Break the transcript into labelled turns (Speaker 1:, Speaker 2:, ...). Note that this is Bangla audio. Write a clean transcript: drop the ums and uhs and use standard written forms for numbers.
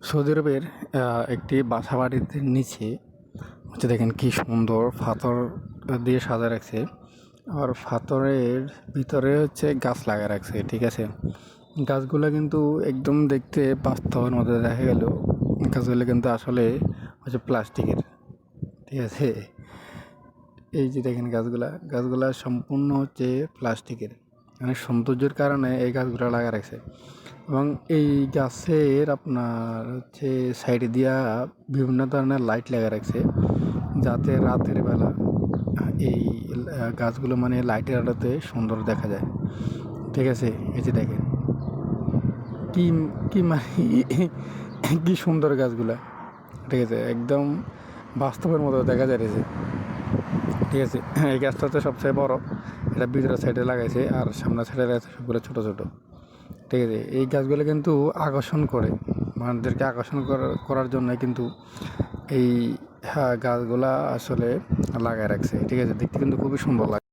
Speaker 1: সৌদি আরবের একটি বাসাবাড়ির নিচে হচ্ছে দেখেন কি সুন্দর পাথর দিয়ে সাজা রাখছে। আর পাথরের ভিতরে হচ্ছে গাছ লাগা রাখছে, ঠিক আছে। গাছগুলো কিন্তু একদম দেখতে বাস্তবের মধ্যে দেখা গেল গাছগুলো কিন্তু আসলে হচ্ছে প্লাস্টিকের, ঠিক আছে। এই যে দেখেন গাছগুলা সম্পূর্ণ হচ্ছে প্লাস্টিকের, মানে সৌন্দর্যের কারণে এই গাছগুলো লাগা রাখছে। এবং এই গাছের আপনার হচ্ছে সাইডে দিয়া বিভিন্ন ধরনের লাইট লাগা রাখছে, যাতে রাতের বেলা এই গাছগুলো মানে লাইটের আলোতে সুন্দর দেখা যায়, ঠিক আছে। এই যে দেখেন কি কি মানে কি সুন্দর গাছগুলা, ঠিক আছে, একদম বাস্তবের মতো দেখা যাচ্ছে, ঠিক আছে। এই গাছটা হচ্ছে সবচেয়ে বড়, এটা ভিতরের সাইডে লাগাইছে আর সামনের সাইডে লাগাইছে সবগুলো ছোটো ছোটো, ঠিক আছে। এই গাছগুলো কিন্তু আকর্ষণ করে, মানুষদেরকে আকর্ষণ করার জন্য কিন্তু এই গাছগুলা আসলে লাগায় রাখছে, ঠিক আছে। দেখতে কিন্তু খুবই সুন্দর লাগে।